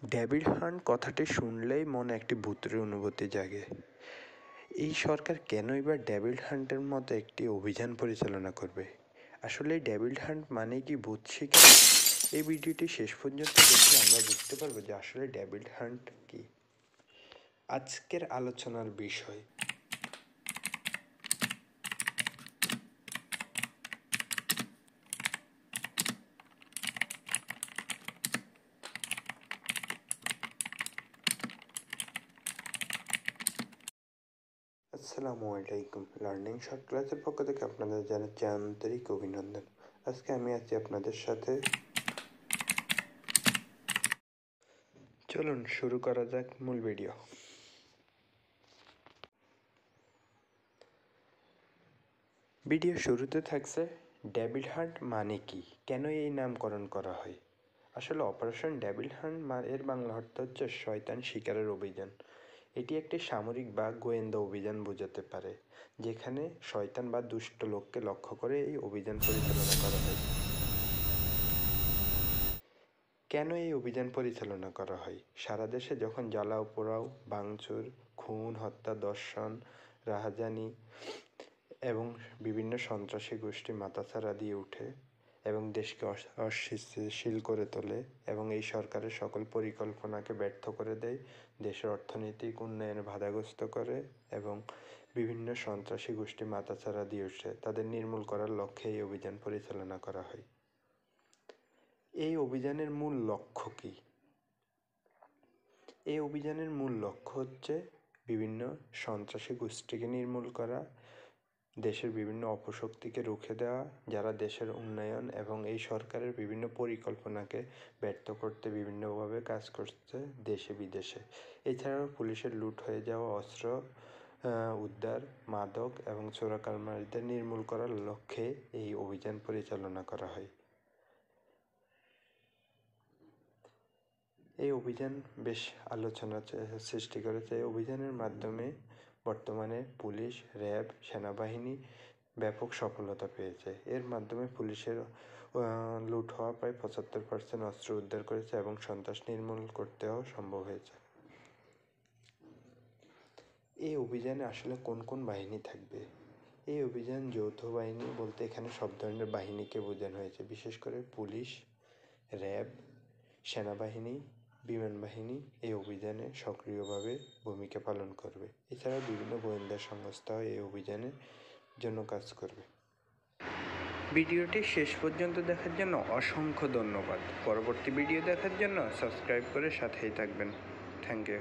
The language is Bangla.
ডেভিড হান্ট কথাটি শুনলেই মনে একটি ভূতের অনুভূতি জাগে। এই সরকার কেনই বা ডেভিড হান্টের মতো একটি অভিযান পরিচালনা করবে? আসলে ডেভিড হান্ট মানে কি ভূত শিকার? এই ভিডিওটি শেষ পর্যন্ত দেখলে আমরা বুঝতে পারবো যে আসলে ডেভিড হান্ট কি। আজকের আলোচনার বিষয় আসসালামু আলাইকুম। লার্নিং শর্ট ক্লাসের পক্ষ থেকে আপনাদের জানাচ্ছি আন্তরিক অভিনন্দন। আজকে আমি আছি আপনাদের সাথে। চলুন শুরু করা যাক মূল ভিডিও। ভিডিও শুরুতে থাকছে ডেভিড হান্ট মানে কি, কেন এই নামকরণ করা হয়। আসলে অপারেশন ডেভিড হান্ট এর বাংলা অর্থ হচ্ছে শয়তান শিকারের অভিযান। এটি একটি সামরিক বা গোয়েন্দা অভিযান বোঝাতে পারে, যেখানে শয়তান বা দুষ্ট লোককে লক্ষ্য করে এই অভিযান পরিচালনা করা হয়। কেন এই অভিযান পরিচালনা করা হয়? সারা দেশে যখন জ্বালাও পোড়াও, ভাঙচুর, খুন, হত্যা, ধর্ষণ, রাহাজানি এবং বিভিন্ন সন্ত্রাসী গোষ্ঠী মাথাচাড়া দিয়ে ওঠে এবং দেশকে অস্থিতিশীল করে তোলে এবং এই সরকারের সকল পরিকল্পনাকে ব্যর্থ করে দেয়, দেশের অর্থনৈতিক উন্নয়নে বাধাগ্রস্ত করে এবং বিভিন্ন সন্ত্রাসী গোষ্ঠী মাথাচাড়া দিয়ে ওঠে, তাদের নির্মূল করার লক্ষ্যে এই অভিযান পরিচালনা করা হয়। এই অভিযানের মূল লক্ষ্য কী? এই অভিযানের মূল লক্ষ্য হচ্ছে বিভিন্ন সন্ত্রাসী গোষ্ঠীকে নির্মূল করা, দেশের বিভিন্ন অপশক্তিকে রুখে দেওয়া, যারা দেশের উন্নয়ন এবং এই সরকারের বিভিন্ন পরিকল্পনাকে ব্যর্থ করতে বিভিন্নভাবে কাজ করছে দেশে বিদেশে। এছাড়াও পুলিশের লুট হয়ে যাওয়া অস্ত্র উদ্ধার, মাদক এবং চোরাকারবারিদের নির্মূল করার লক্ষ্যে এই অভিযান পরিচালনা করা হয়। এই অভিযান বেশ আলোচনার সৃষ্টি করেছে। এই অভিযানের মাধ্যমে বর্তমানে পুলিশ, র্যাব, সেনাবাহিনী ব্যাপক সফলতা পেয়েছে। এর মাধ্যমে পুলিশের লুট হওয়া প্রায় 75% অস্ত্র উদ্ধার করেছে এবং সন্ত্রাস নির্মূল করতেও সম্ভব হয়েছে। এই অভিযানে আসলে কোন কোন বাহিনী থাকবে? এই অভিযান যৌথ বাহিনী বলতে এখানে সব ধরনের বাহিনীকে বোঝানো হয়েছে, বিশেষ করে পুলিশ, র্যাব, সেনাবাহিনী, বিমান বাহিনী এই অভিযানে সক্রিয়ভাবে ভূমিকা পালন করবে। এছাড়াও বিভিন্ন গোয়েন্দা সংস্থাও এই অভিযানের জন্য কাজ করবে। ভিডিওটি শেষ পর্যন্ত দেখার জন্য অসংখ্য ধন্যবাদ। পরবর্তী ভিডিও দেখার জন্য সাবস্ক্রাইব করে সাথেই থাকবেন। Thank you.